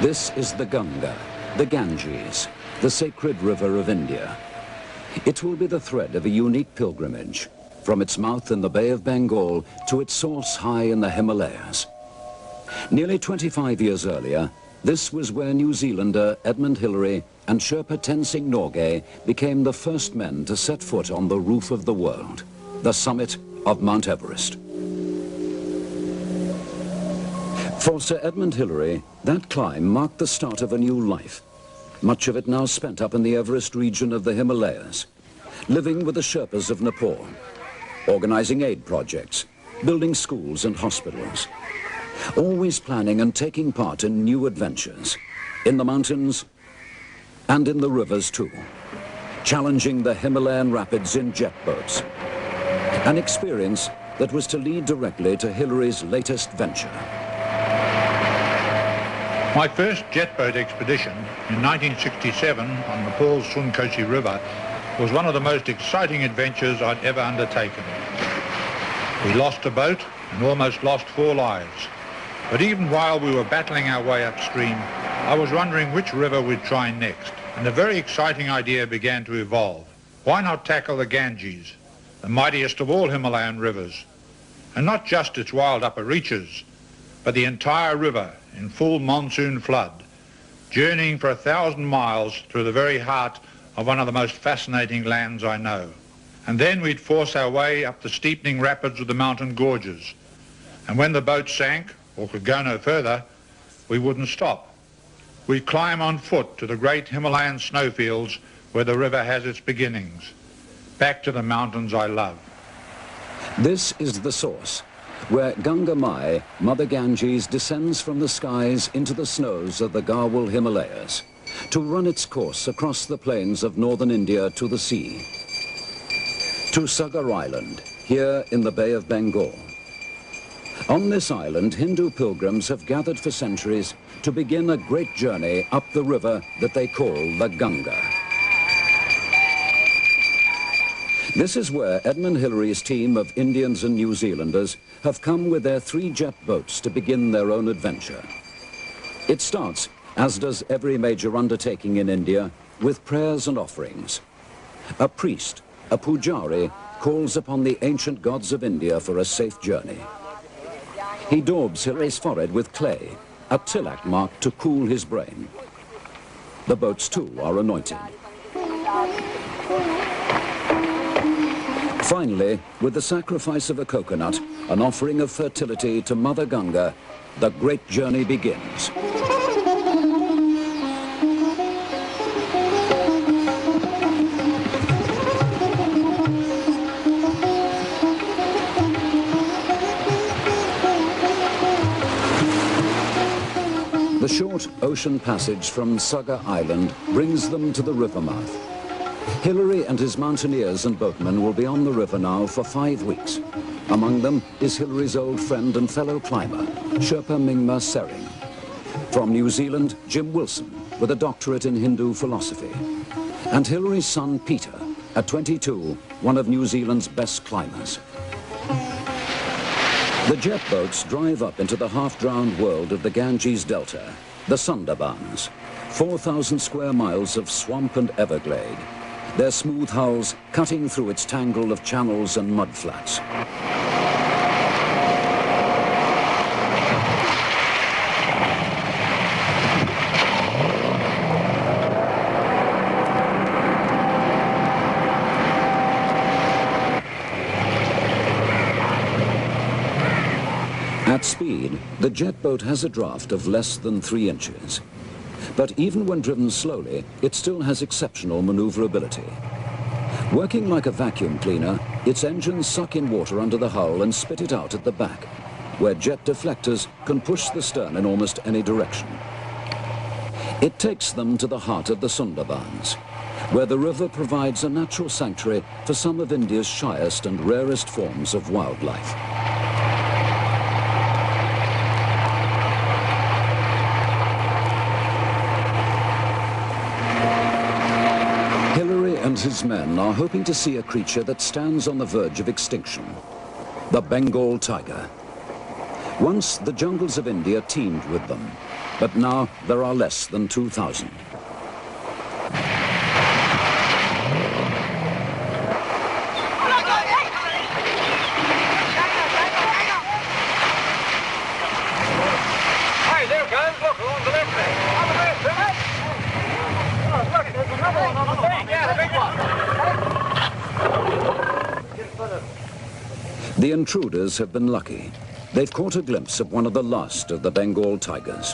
This is the Ganga, the Ganges, the sacred river of India. It will be the thread of a unique pilgrimage, from its mouth in the Bay of Bengal to its source high in the Himalayas. Nearly 25 years earlier, this was where New Zealander Edmund Hillary and Sherpa Tenzing Norgay became the first men to set foot on the roof of the world, the summit of Mount Everest. For Sir Edmund Hillary, that climb marked the start of a new life, much of it now spent up in the Everest region of the Himalayas, living with the Sherpas of Nepal, organizing aid projects, building schools and hospitals, always planning and taking part in new adventures, in the mountains and in the rivers too, challenging the Himalayan rapids in jet boats, an experience that was to lead directly to Hillary's latest venture. My first jet boat expedition in 1967 on Nepal's Sunkosi River was one of the most exciting adventures I'd ever undertaken. We lost a boat and almost lost 4 lives. But even while we were battling our way upstream, I was wondering which river we'd try next, and a very exciting idea began to evolve. Why not tackle the Ganges, the mightiest of all Himalayan rivers, and not just its wild upper reaches, but the entire river in full monsoon flood, journeying for 1,000 miles through the very heart of one of the most fascinating lands I know. And then we'd force our way up the steepening rapids of the mountain gorges. And when the boat sank, or could go no further, we wouldn't stop. We'd climb on foot to the great Himalayan snowfields where the river has its beginnings, back to the mountains I love. This is the source, where Ganga Mai, Mother Ganges, descends from the skies into the snows of the Garhwal Himalayas to run its course across the plains of northern India to the sea, to Sagar Island, here in the Bay of Bengal. On this island, Hindu pilgrims have gathered for centuries to begin a great journey up the river that they call the Ganga. This is where Edmund Hillary's team of Indians and New Zealanders have come with their 3 jet boats to begin their own adventure. It starts, as does every major undertaking in India, with prayers and offerings. A priest, a pujari, calls upon the ancient gods of India for a safe journey. He daubs Hillary's forehead with clay, a tilak mark to cool his brain. The boats too are anointed. Finally, with the sacrifice of a coconut, an offering of fertility to Mother Ganga, the great journey begins. The short ocean passage from Sagar Island brings them to the river mouth. Hillary and his mountaineers and boatmen will be on the river now for 5 weeks. Among them is Hillary's old friend and fellow climber, Sherpa Mingma Sering. From New Zealand, Jim Wilson, with a doctorate in Hindu philosophy. And Hillary's son, Peter, at 22, one of New Zealand's best climbers. The jet boats drive up into the half-drowned world of the Ganges Delta, the Sundarbans, 4,000 square miles of swamp and everglade, their smooth hulls cutting through its tangle of channels and mudflats. At speed, the jet boat has a draft of less than 3 inches. But even when driven slowly, it still has exceptional maneuverability. Working like a vacuum cleaner, its engines suck in water under the hull and spit it out at the back, where jet deflectors can push the stern in almost any direction. It takes them to the heart of the Sundarbans, where the river provides a natural sanctuary for some of India's shyest and rarest forms of wildlife. And his men are hoping to see a creature that stands on the verge of extinction, the Bengal tiger. Once the jungles of India teemed with them, but now there are less than 2,000. Hey, there goes, look, along the left there. On the left, isn't it? Oh, look, there's another one on the bank. Yeah, the big one. The intruders have been lucky. They've caught a glimpse of one of the last of the Bengal tigers.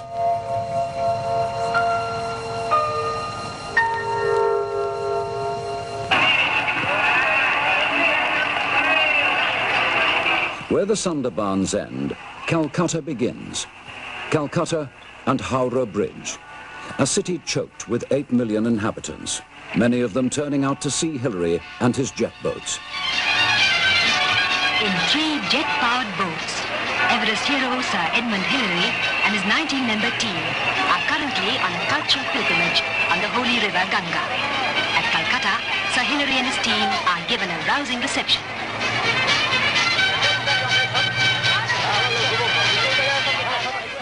Where the Sundarbans end, Calcutta begins. Calcutta and Howrah Bridge, a city choked with 8 million inhabitants, many of them turning out to see Hillary and his jet boats. In 3 jet-powered boats, Everest hero Sir Edmund Hillary and his 19-member team are currently on a cultural pilgrimage on the holy river Ganga. At Calcutta, Sir Hillary and his team are given a rousing reception.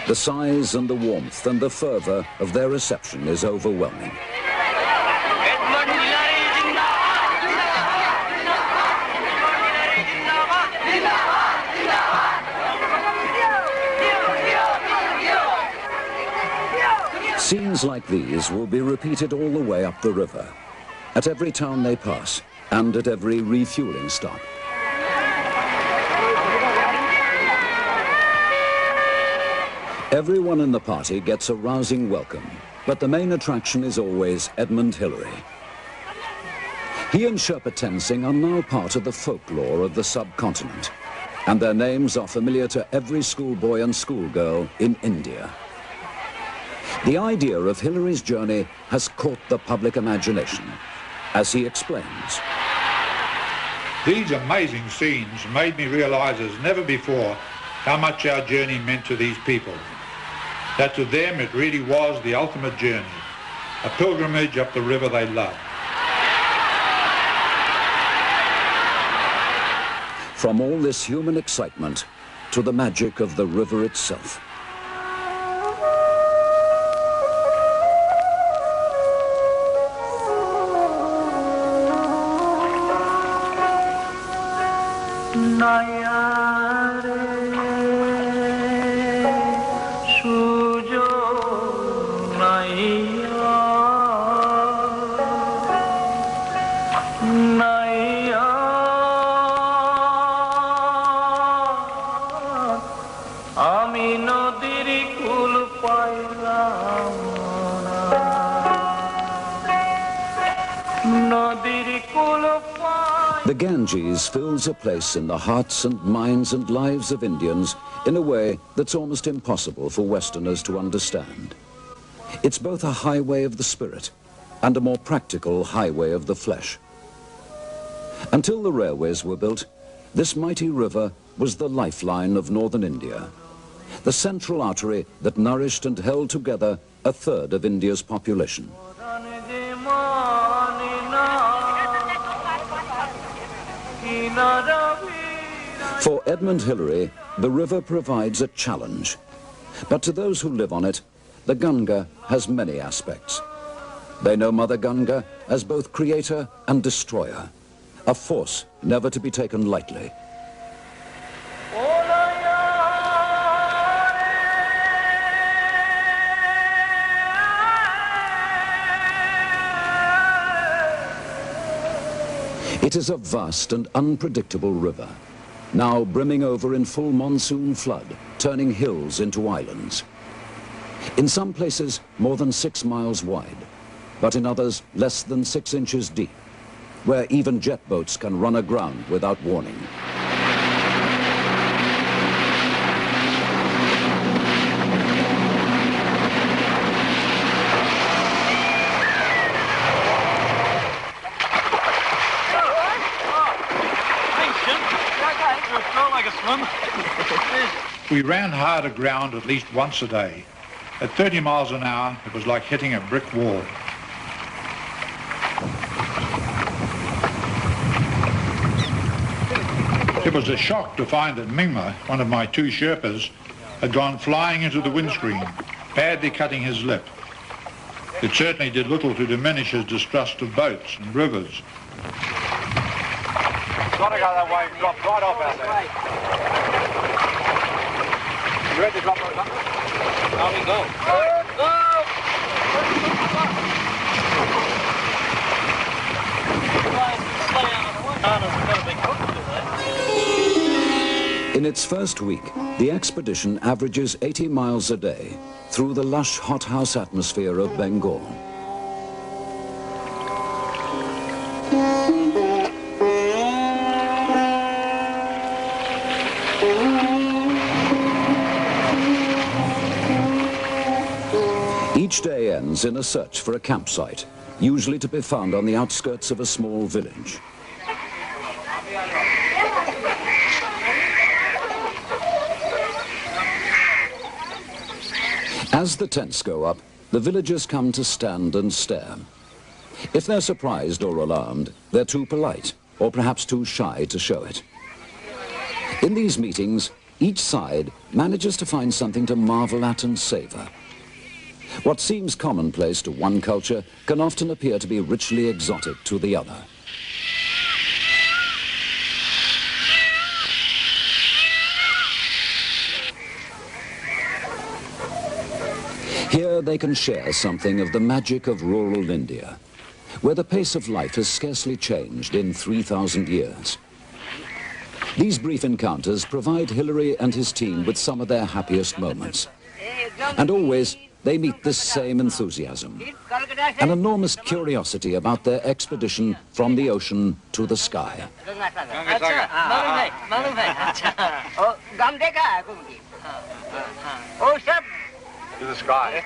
The size and the warmth and the fervour of their reception is overwhelming. Scenes like these will be repeated all the way up the river, at every town they pass and at every refuelling stop. Everyone in the party gets a rousing welcome, but the main attraction is always Edmund Hillary. He and Sherpa Tenzing are now part of the folklore of the subcontinent, and their names are familiar to every schoolboy and schoolgirl in India. The idea of Hillary's journey has caught the public imagination, as he explains. These amazing scenes made me realise as never before how much our journey meant to these people. That to them it really was the ultimate journey, a pilgrimage up the river they loved. From all this human excitement to the magic of the river itself. The Ganges fills a place in the hearts and minds and lives of Indians in a way that's almost impossible for Westerners to understand. It's both a highway of the spirit and a more practical highway of the flesh. Until the railways were built, this mighty river was the lifeline of northern India, the central artery that nourished and held together a third of India's population. For Edmund Hillary, the river provides a challenge. But to those who live on it, the Ganga has many aspects. They know Mother Ganga as both creator and destroyer, a force never to be taken lightly. It is a vast and unpredictable river, now brimming over in full monsoon flood, turning hills into islands. In some places, more than 6 miles wide, but in others, less than 6 inches deep, where even jet boats can run aground without warning. We ran hard aground at least once a day. At 30 miles an hour, it was like hitting a brick wall. It was a shock to find that Mingma, one of my two Sherpas, had gone flying into the windscreen, badly cutting his lip. It certainly did little to diminish his distrust of boats and rivers. Got to go that way and drop right off out there. You ready to drop right off? Now we go. In its first week, the expedition averages 80 miles a day through the lush hothouse atmosphere of Bengal. Each day ends in a search for a campsite, usually to be found on the outskirts of a small village. As the tents go up, the villagers come to stand and stare. If they're surprised or alarmed, they're too polite, or perhaps too shy to show it. In these meetings, each side manages to find something to marvel at and savor. What seems commonplace to one culture can often appear to be richly exotic to the other. Here they can share something of the magic of rural India, where the pace of life has scarcely changed in 3,000 years. These brief encounters provide Hillary and his team with some of their happiest moments. And always, they meet this same enthusiasm, an enormous curiosity about their expedition from the ocean to the sky. To the sky.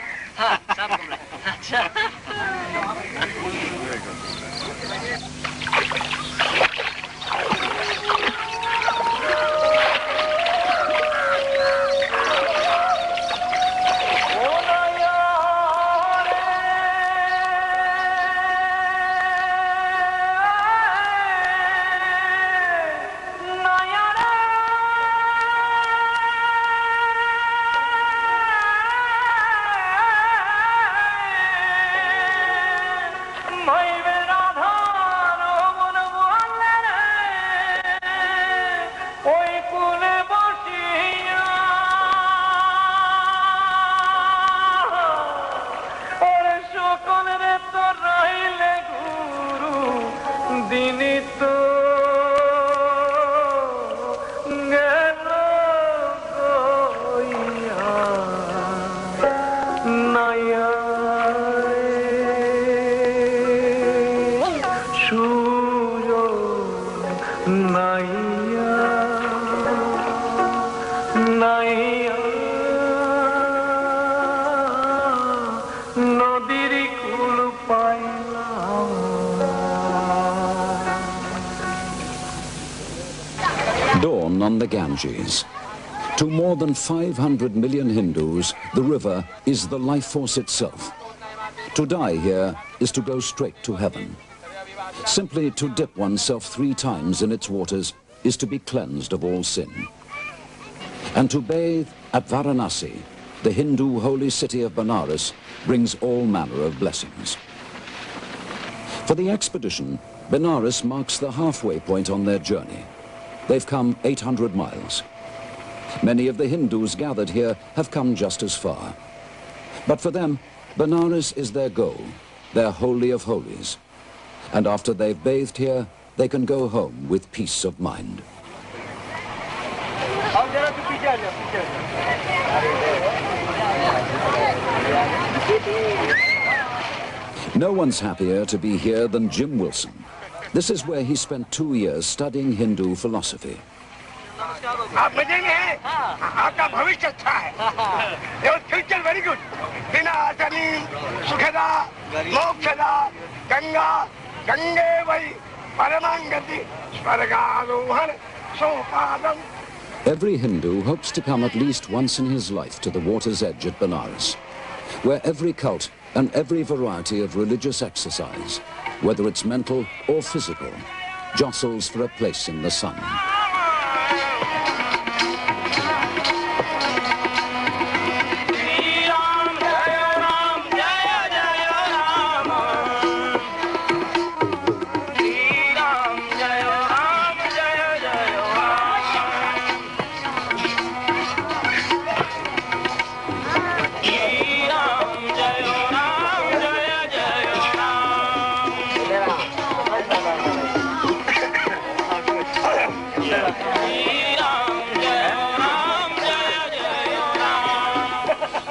Dawn on the Ganges. To more than 500 million Hindus, the river is the life force itself. To die here is to go straight to heaven. Simply to dip oneself 3 times in its waters is to be cleansed of all sin. And to bathe at Varanasi, the Hindu holy city of Benares, brings all manner of blessings. For the expedition, Benares marks the halfway point on their journey. They've come 800 miles. Many of the Hindus gathered here have come just as far. But for them, Benares is their goal, their holy of holies. And after they've bathed here, they can go home with peace of mind. No one's happier to be here than Jim Wilson. This is where he spent 2 years studying Hindu philosophy. Your future very good. Vinasani, Sukhada, Mokshada, Ganga, Gangevai, Paramangati, Swaragaduhan, Sopadam. Every Hindu hopes to come at least once in his life to the water's edge at Benares, where every cult and every variety of religious exercise, whether it's mental or physical, jostles for a place in the sun.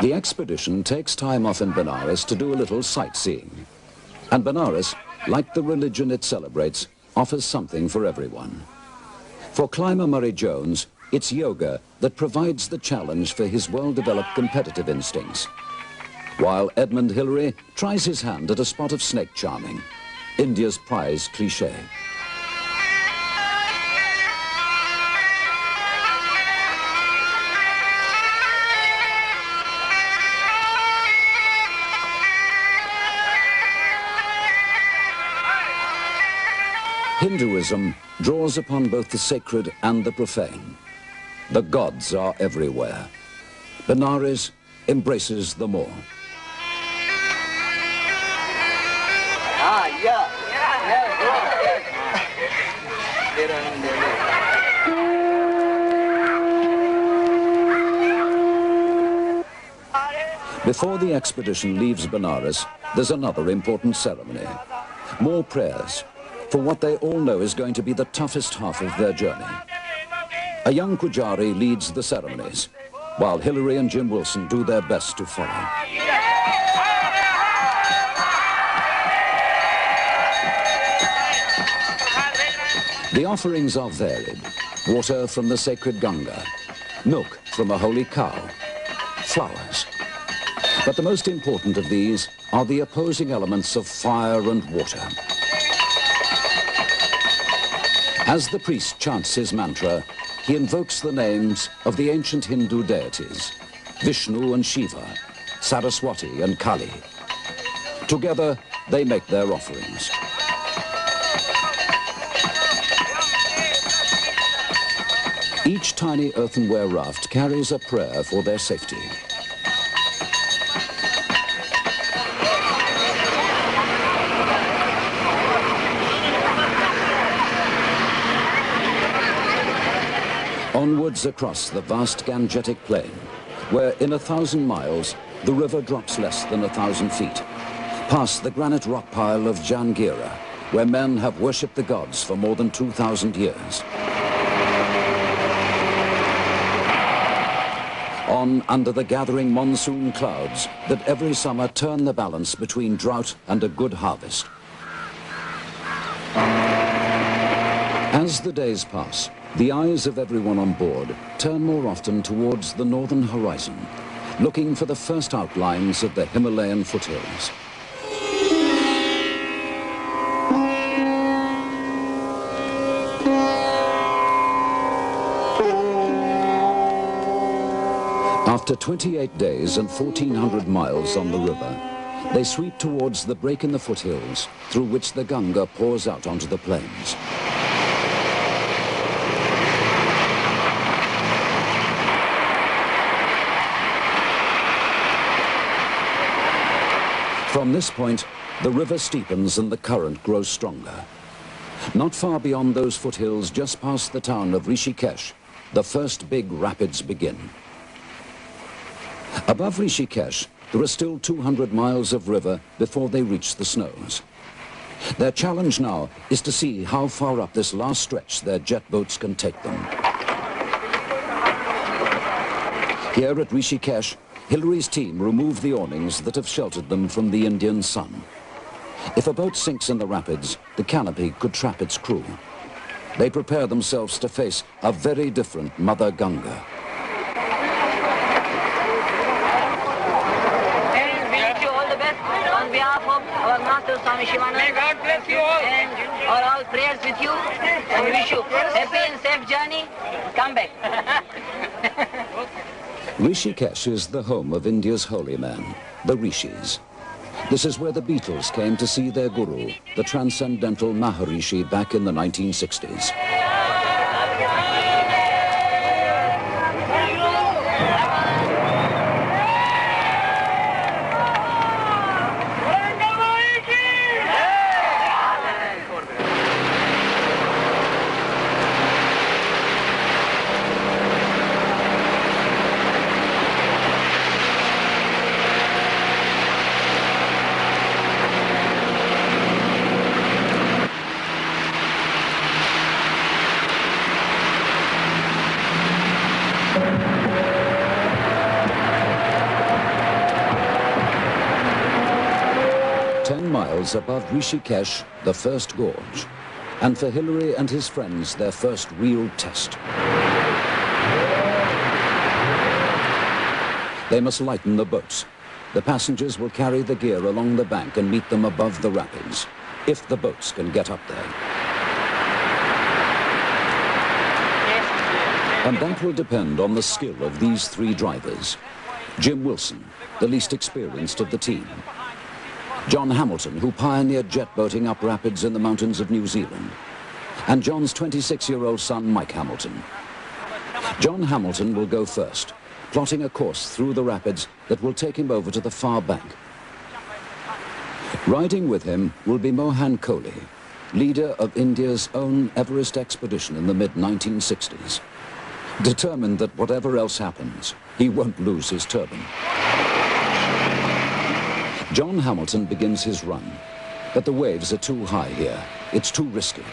The expedition takes time off in Benares to do a little sightseeing. And Benares, like the religion it celebrates, offers something for everyone. For climber Murray Jones, it's yoga that provides the challenge for his well-developed competitive instincts. While Edmund Hillary tries his hand at a spot of snake charming, India's prized cliché. Hinduism draws upon both the sacred and the profane. The gods are everywhere. Benares embraces them all. Before the expedition leaves Benares, there's another important ceremony. More prayers for what they all know is going to be the toughest half of their journey. A young Pujari leads the ceremonies, while Hillary and Jim Wilson do their best to follow. The offerings are varied. Water from the sacred Ganga, milk from a holy cow, flowers. But the most important of these are the opposing elements of fire and water. As the priest chants his mantra, he invokes the names of the ancient Hindu deities, Vishnu and Shiva, Saraswati and Kali. Together, they make their offerings. Each tiny earthenware raft carries a prayer for their safety. Onwards across the vast Gangetic plain, where in 1,000 miles, the river drops less than 1,000 feet, past the granite rock pile of Jangira, where men have worshipped the gods for more than 2,000 years. On under the gathering monsoon clouds that every summer turn the balance between drought and a good harvest. As the days pass, the eyes of everyone on board turn more often towards the northern horizon, looking for the first outlines of the Himalayan foothills. After 28 days and 1,400 miles on the river, they sweep towards the break in the foothills through which the Ganga pours out onto the plains. From this point, the river steepens and the current grows stronger. Not far beyond those foothills, just past the town of Rishikesh, the first big rapids begin. Above Rishikesh, there are still 200 miles of river before they reach the snows. Their challenge now is to see how far up this last stretch their jet boats can take them. Here at Rishikesh, Hillary's team remove the awnings that have sheltered them from the Indian sun. If a boat sinks in the rapids, the canopy could trap its crew. They prepare themselves to face a very different Mother Ganga. On behalf of our Master Swami Shivananda, may God bless you all, and all prayers with you, and wish you happy and safe journey. Come back. Rishikesh is the home of India's holy man, the Rishis. This is where the Beatles came to see their guru, the transcendental Maharishi, back in the 1960s. miles above Rishikesh, the first gorge, and for Hillary and his friends, their first real test. They must lighten the boats. The passengers will carry the gear along the bank and meet them above the rapids, if the boats can get up there. And that will depend on the skill of these three drivers. Jim Wilson, the least experienced of the team. John Hamilton, who pioneered jet boating up rapids in the mountains of New Zealand. And John's 26-year-old son, Mike Hamilton. John Hamilton will go first, plotting a course through the rapids that will take him over to the far bank. Riding with him will be Mohan Kohli, leader of India's own Everest expedition in the mid-1960s. Determined that whatever else happens, he won't lose his turban. John Hamilton begins his run, but the waves are too high here. It's too risky.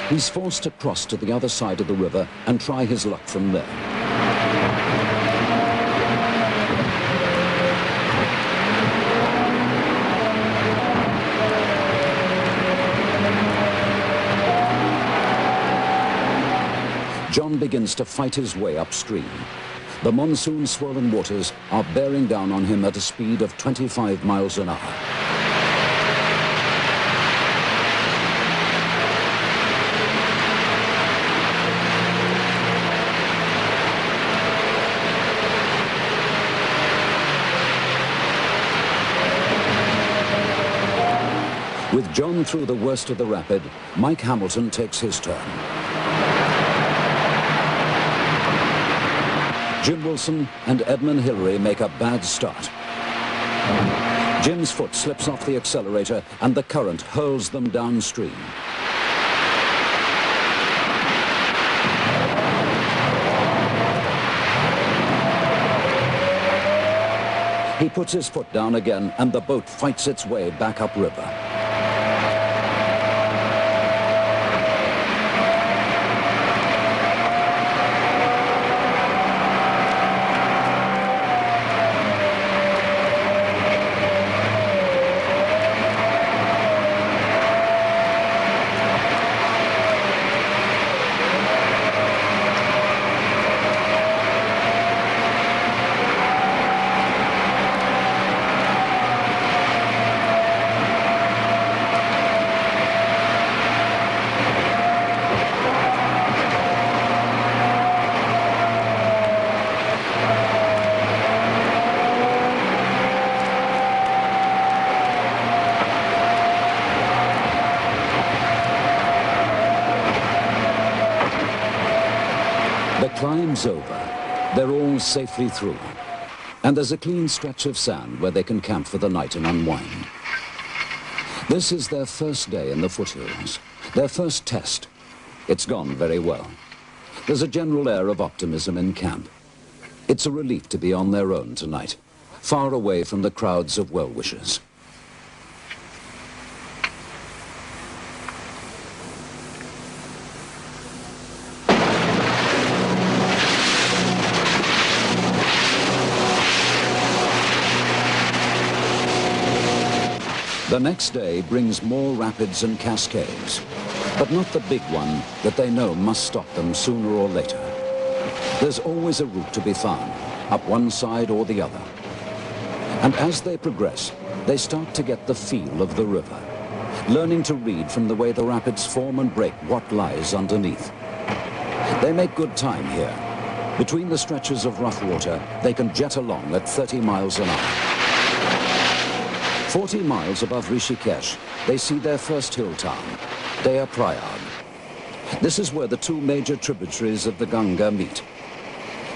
He's forced to cross to the other side of the river and try his luck from there. John begins to fight his way upstream. The monsoon-swollen waters are bearing down on him at a speed of 25 miles an hour. With John through the worst of the rapid, Mike Hamilton takes his turn. Jim Wilson and Edmund Hillary make a bad start. Jim's foot slips off the accelerator and the current hurls them downstream. He puts his foot down again and the boat fights its way back upriver. The climb's over. They're all safely through. And there's a clean stretch of sand where they can camp for the night and unwind. This is their first day in the foothills, their first test. It's gone very well. There's a general air of optimism in camp. It's a relief to be on their own tonight, far away from the crowds of well-wishers. The next day brings more rapids and cascades, but not the big one that they know must stop them sooner or later. There's always a route to be found, up one side or the other. And as they progress, they start to get the feel of the river, learning to read from the way the rapids form and break what lies underneath. They make good time here. Between the stretches of rough water, they can jet along at 30 miles an hour. 40 miles above Rishikesh, they see their first hill town, Deya Prayag. This is where the two major tributaries of the Ganga meet.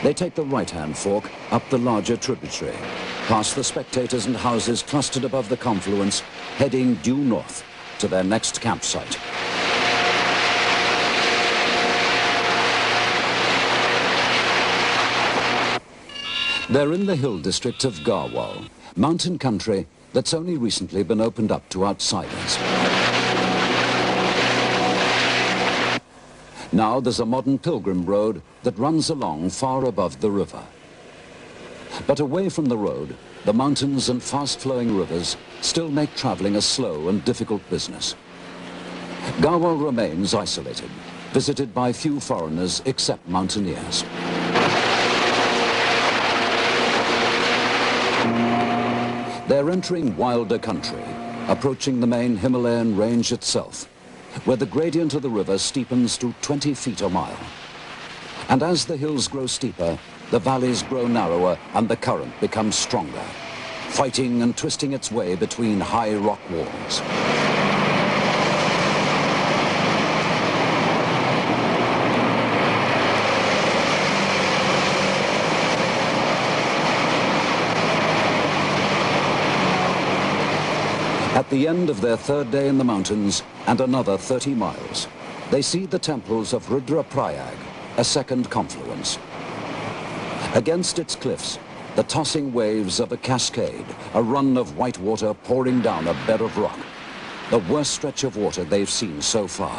They take the right-hand fork up the larger tributary, past the spectators and houses clustered above the confluence, heading due north to their next campsite. They're in the hill district of Garhwal, mountain country that's only recently been opened up to outsiders. Now there's a modern pilgrim road that runs along far above the river. But away from the road, the mountains and fast-flowing rivers still make traveling a slow and difficult business. Garwal remains isolated, visited by few foreigners except mountaineers. They're entering wilder country, approaching the main Himalayan range itself, where the gradient of the river steepens to 20 feet a mile. And as the hills grow steeper, the valleys grow narrower and the current becomes stronger, fighting and twisting its way between high rock walls. At the end of their third day in the mountains and another 30 miles, they see the temples of Rudraprayag, a second confluence. Against its cliffs, the tossing waves of a cascade, a run of white water pouring down a bed of rock, the worst stretch of water they've seen so far.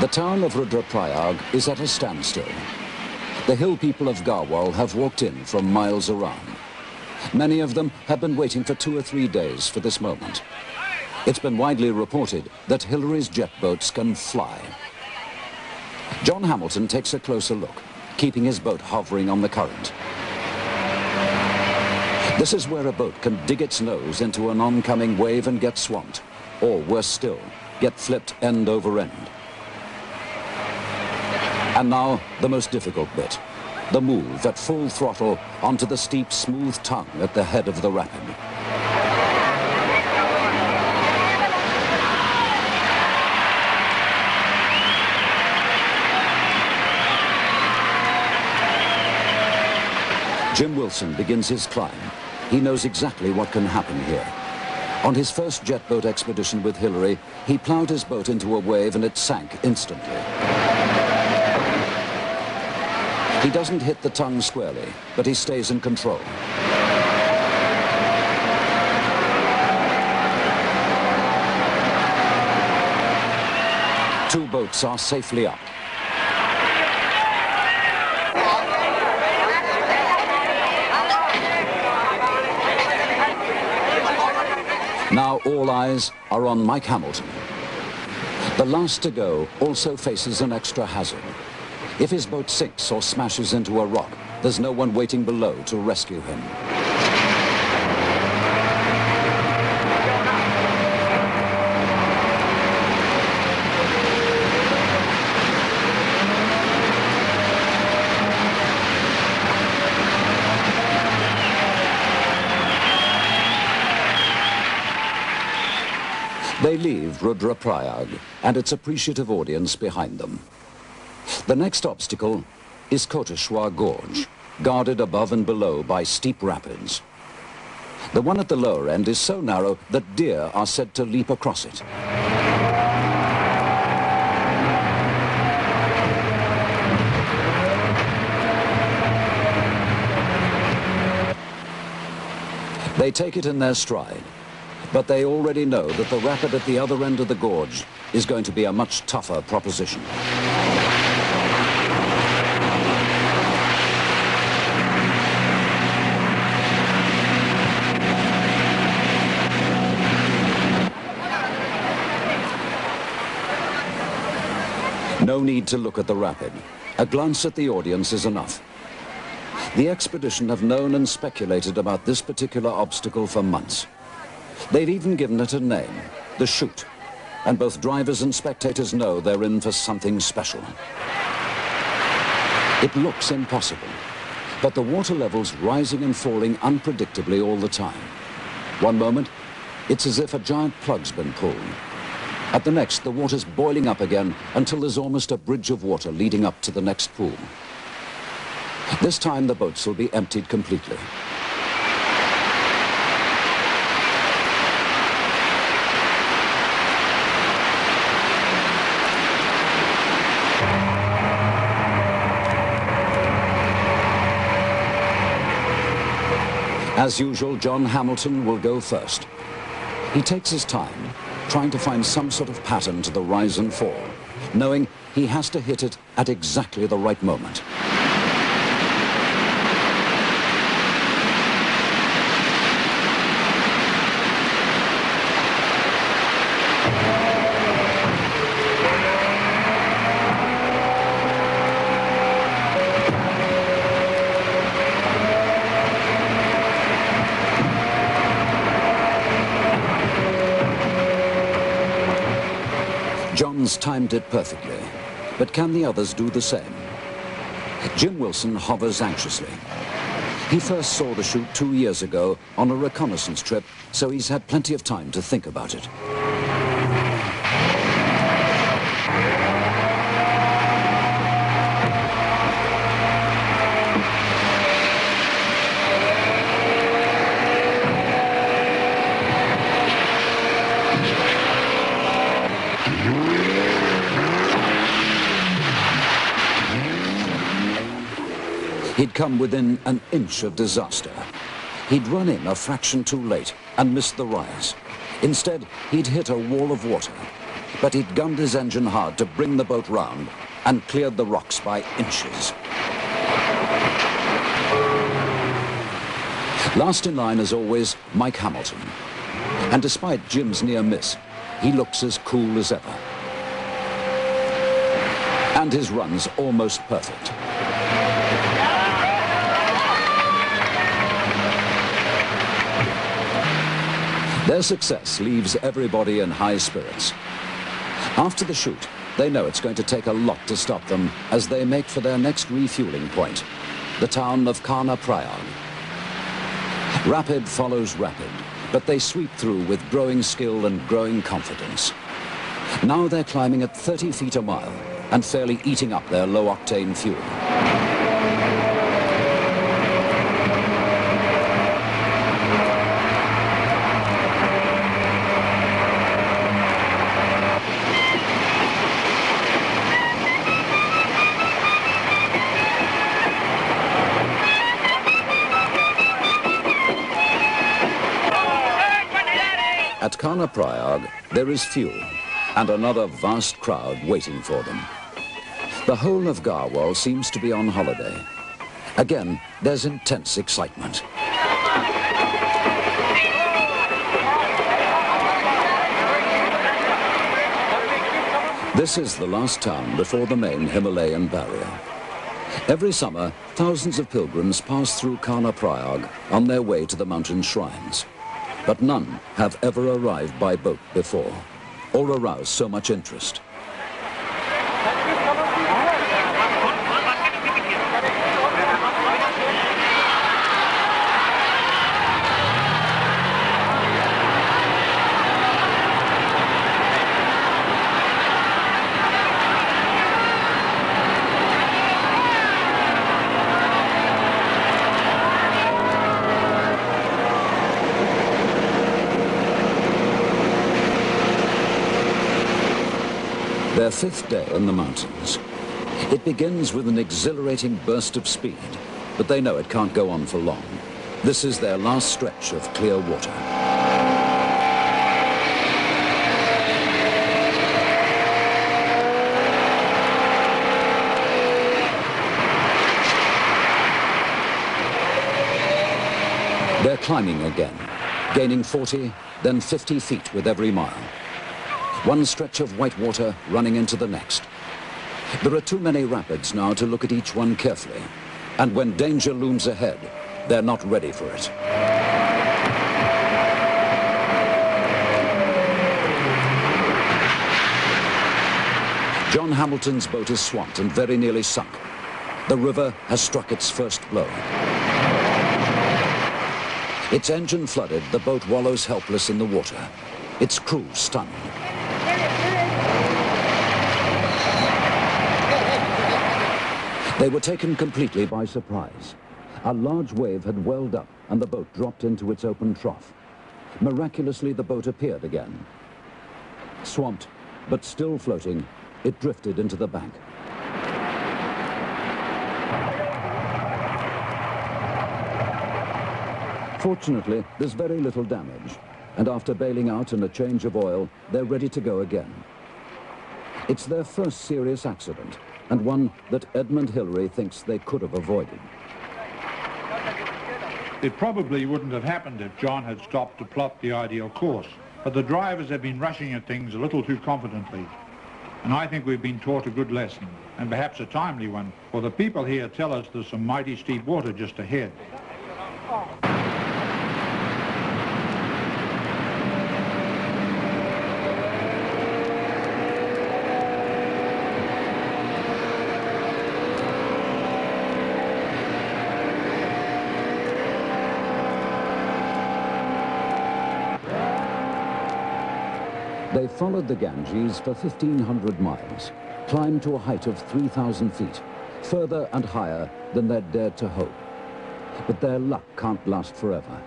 The town of Rudraprayag is at a standstill. The hill people of Garwal have walked in from miles around. Many of them have been waiting for 2 or 3 days for this moment. It's been widely reported that Hillary's jet boats can fly. John Hamilton takes a closer look, keeping his boat hovering on the current. This is where a boat can dig its nose into an oncoming wave and get swamped, or worse still, get flipped end over end. And now, the most difficult bit, the move at full throttle onto the steep, smooth tongue at the head of the rapid. Jim Wilson begins his climb. He knows exactly what can happen here. On his first jet boat expedition with Hillary, he plowed his boat into a wave and it sank instantly. He doesn't hit the tongue squarely, but he stays in control. Two boats are safely up. Now all eyes are on Mike Hamilton. The last to go also faces an extra hazard. If his boat sinks or smashes into a rock, there's no one waiting below to rescue him. They leave Rudraprayag and its appreciative audience behind them. The next obstacle is Koteshwar Gorge, guarded above and below by steep rapids. The one at the lower end is so narrow that deer are said to leap across it. They take it in their stride, but they already know that the rapid at the other end of the gorge is going to be a much tougher proposition. No need to look at the rapid. A glance at the audience is enough. The expedition have known and speculated about this particular obstacle for months. They've even given it a name, the Chute, and both drivers and spectators know they're in for something special. It looks impossible, but the water level's rising and falling unpredictably all the time. One moment, it's as if a giant plug's been pulled. At the next, the water's boiling up again until there's almost a bridge of water leading up to the next pool. This time the boats will be emptied completely. As usual, John Hamilton will go first. He takes his time, trying to find some sort of pattern to the rise and fall, knowing he has to hit it at exactly the right moment. John's timed it perfectly, but can the others do the same? Jim Wilson hovers anxiously. He first saw the shoot 2 years ago on a reconnaissance trip, so he's had plenty of time to think about it. He'd come within an inch of disaster. He'd run in a fraction too late and missed the rise. Instead, he'd hit a wall of water, but he'd gunned his engine hard to bring the boat round and cleared the rocks by inches. Last in line, as always, Mike Hamilton. And despite Jim's near miss, he looks as cool as ever. And his run's almost perfect. Their success leaves everybody in high spirits. After the shoot, they know it's going to take a lot to stop them as they make for their next refueling point, the town of Karna Prayag. Rapid follows rapid, but they sweep through with growing skill and growing confidence. Now they're climbing at 30 feet a mile and fairly eating up their low-octane fuel. At Karna Prayag, there is fuel and another vast crowd waiting for them. The whole of Garhwal seems to be on holiday. Again, there's intense excitement. This is the last town before the main Himalayan barrier. Every summer, thousands of pilgrims pass through Karna Prayag on their way to the mountain shrines. But none have ever arrived by boat before, or aroused so much interest. Their fifth day in the mountains. It begins with an exhilarating burst of speed, but they know it can't go on for long. This is their last stretch of clear water. They're climbing again, gaining 40, then 50 feet with every mile. One stretch of white water running into the next. There are too many rapids now to look at each one carefully, and when danger looms ahead, they're not ready for it. John Hamilton's boat is swamped and very nearly sunk. The river has struck its first blow. Its engine flooded, the boat wallows helpless in the water, its crew stunned. They were taken completely by surprise. A large wave had welled up and the boat dropped into its open trough. Miraculously, the boat appeared again. Swamped, but still floating, it drifted into the bank. Fortunately, there's very little damage. and after bailing out and a change of oil, they're ready to go again. It's their first serious accident, and one that Edmund Hillary thinks they could have avoided. It probably wouldn't have happened if John had stopped to plot the ideal course, but the drivers have been rushing at things a little too confidently. And I think we've been taught a good lesson, and perhaps a timely one, for the people here tell us there's some mighty steep water just ahead. They followed the Ganges for 1,500 miles, climbed to a height of 3,000 feet, further and higher than they'd dared to hope. But their luck can't last forever.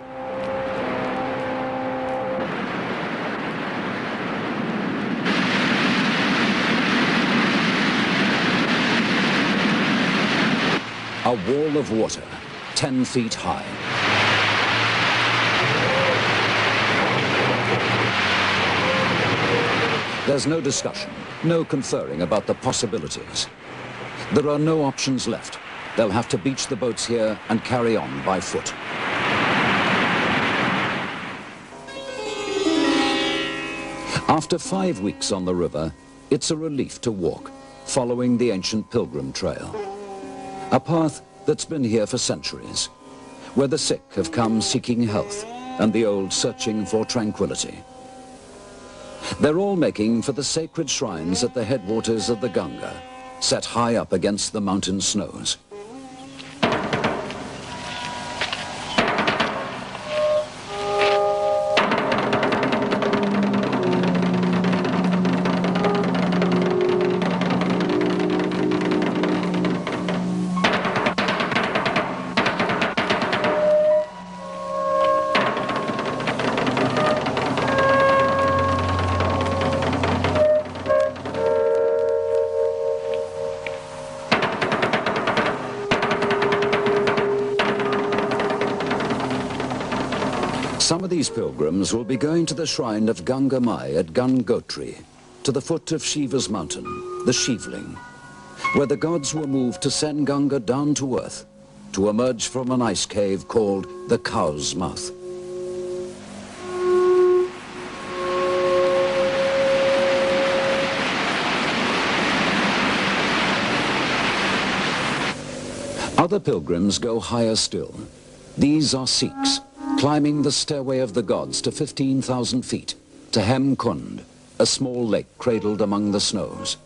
A wall of water, 10 feet high. There's no discussion, no conferring about the possibilities. There are no options left. They'll have to beach the boats here and carry on by foot. After 5 weeks on the river, it's a relief to walk, following the ancient pilgrim trail. A path that's been here for centuries, where the sick have come seeking health and the old searching for tranquility. They're all making for the sacred shrines at the headwaters of the Ganga, set high up against the mountain snows. Some of these pilgrims will be going to the shrine of Ganga Mai at Gangotri, to the foot of Shiva's mountain, the Shivling, where the gods were moved to send Ganga down to earth, to emerge from an ice cave called the Cow's Mouth. Other pilgrims go higher still. These are Sikhs, climbing the stairway of the gods to 15,000 feet, to Hem Kund, a small lake cradled among the snows.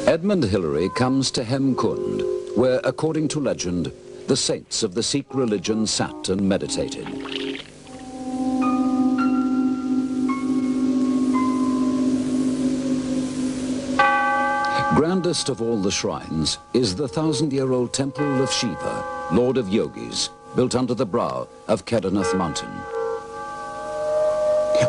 Edmund Hillary comes to Hem Kund, where, according to legend, the saints of the Sikh religion sat and meditated. Grandest of all the shrines is the 1,000-year-old temple of Shiva, Lord of Yogis, built under the brow of Kedarnath mountain.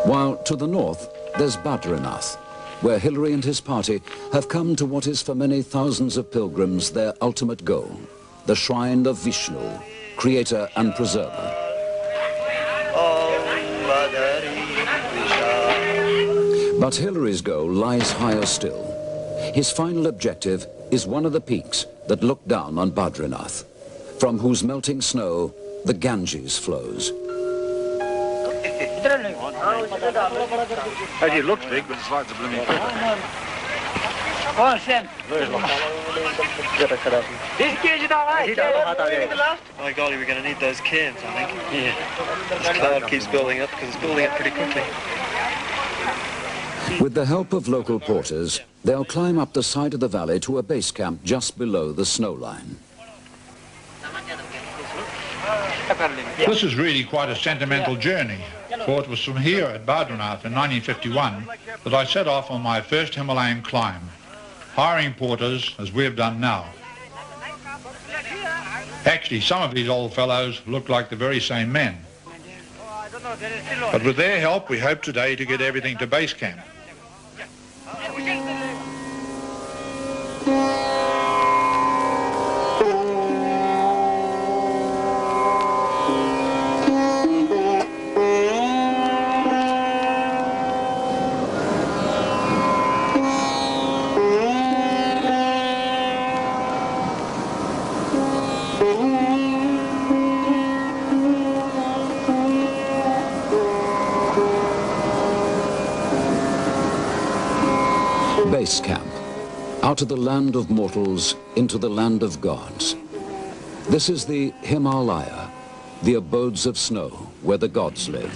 While to the north, there's Badrinath, where Hillary and his party have come to what is for many thousands of pilgrims their ultimate goal, the shrine of Vishnu, creator and preserver. But Hillary's goal lies higher still. His final objective is one of the peaks that look down on Badrinath, from whose melting snow the Ganges flows. It looks big, but it's like the blooming river. Oh, My golly, we're going to need those cairns, I think. Yeah. This cloud keeps building up because it's building up pretty quickly. With the help of local porters, they'll climb up the side of the valley to a base camp just below the snow line. This is really quite a sentimental journey, for it was from here at Badrinath in 1951 that I set off on my first Himalayan climb, hiring porters as we have done now. Actually, some of these old fellows look like the very same men. But with their help, we hope today to get everything to base camp. Base camp, out of the land of mortals into the land of gods. This is the Himalaya, the abodes of snow where the gods live.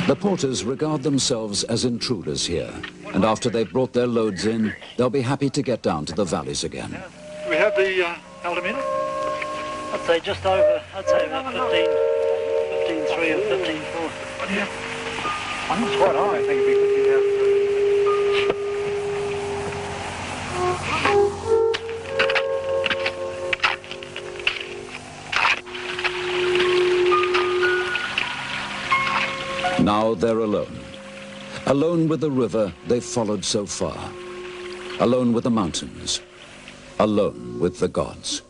The porters regard themselves as intruders here, and after they've brought their loads in, they'll be happy to get down to the valleys again. Do we have the altimeter? I'd say just over, I'd say about 15.3 or 15.4. Yeah. That's quite high, I think it'd be 15,000. Now they're alone. Alone with the river they've followed so far. Alone with the mountains. Alone with the gods.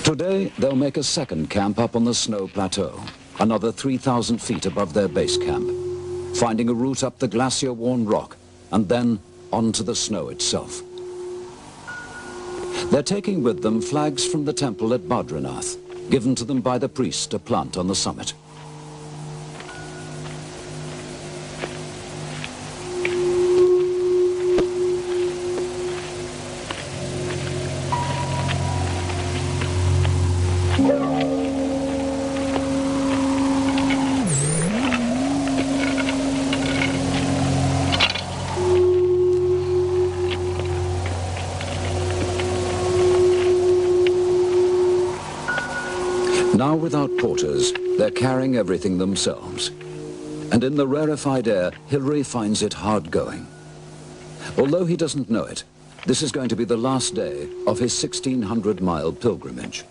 Today, they'll make a second camp up on the snow plateau, another 3,000 feet above their base camp, finding a route up the glacier-worn rock, and then onto the snow itself. They're taking with them flags from the temple at Badrinath, given to them by the priest to plant on the summit. Now without porters, they're carrying everything themselves. And in the rarefied air, Hillary finds it hard going. Although he doesn't know it, this is going to be the last day of his 1,600-mile pilgrimage.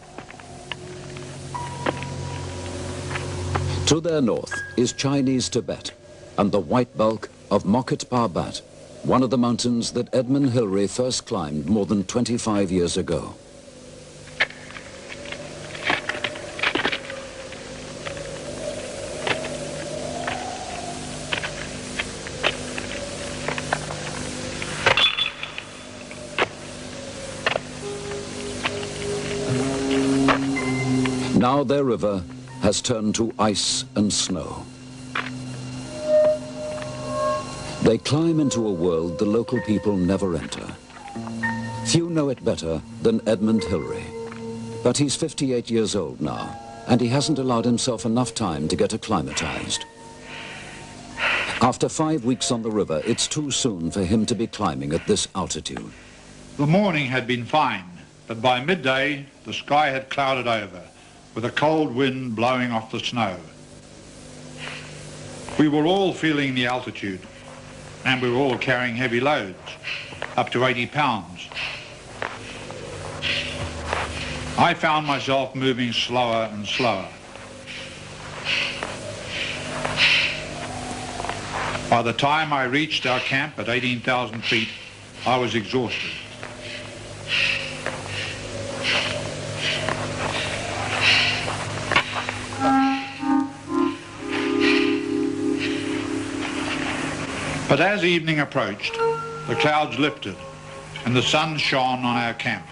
To their north is Chinese Tibet and the white bulk of Mokhet Parbat, one of the mountains that Edmund Hillary first climbed more than 25 years ago. Now their river has turned to ice and snow. They climb into a world the local people never enter. Few know it better than Edmund Hillary, but he's 58 years old now, and he hasn't allowed himself enough time to get acclimatized. After 5 weeks on the river, it's too soon for him to be climbing at this altitude. The morning had been fine, but by midday the sky had clouded over, with a cold wind blowing off the snow. We were all feeling the altitude, and we were all carrying heavy loads, up to 80 pounds. I found myself moving slower and slower. By the time I reached our camp at 18,000 feet, I was exhausted. But as evening approached, the clouds lifted and the sun shone on our camp.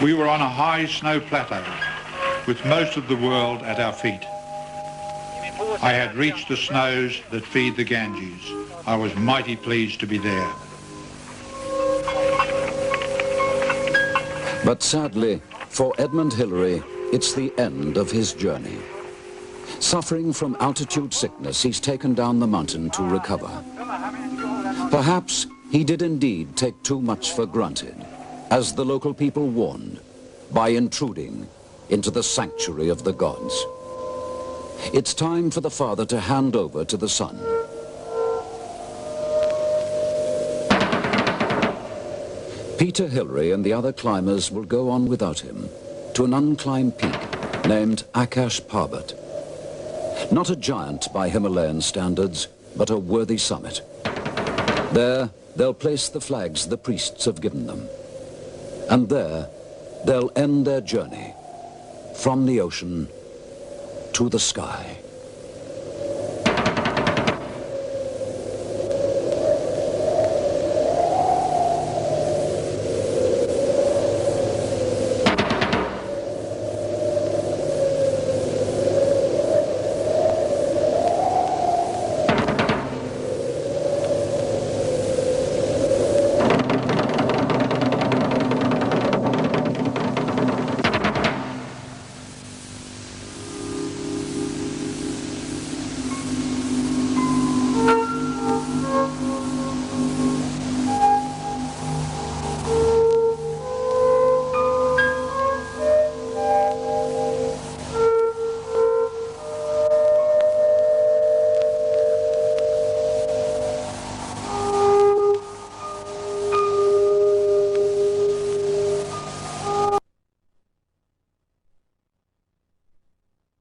We were on a high snow plateau with most of the world at our feet. I had reached the snows that feed the Ganges. I was mighty pleased to be there. But sadly, for Edmund Hillary, it's the end of his journey. Suffering from altitude sickness, he's taken down the mountain to recover. Perhaps he did indeed take too much for granted, as the local people warned, by intruding into the sanctuary of the gods. It's time for the father to hand over to the son. Peter Hillary and the other climbers will go on without him to an unclimbed peak named Akash Parbat. Not a giant by Himalayan standards, but a worthy summit. There, they'll place the flags the priests have given them. And there, they'll end their journey from the ocean to the sky.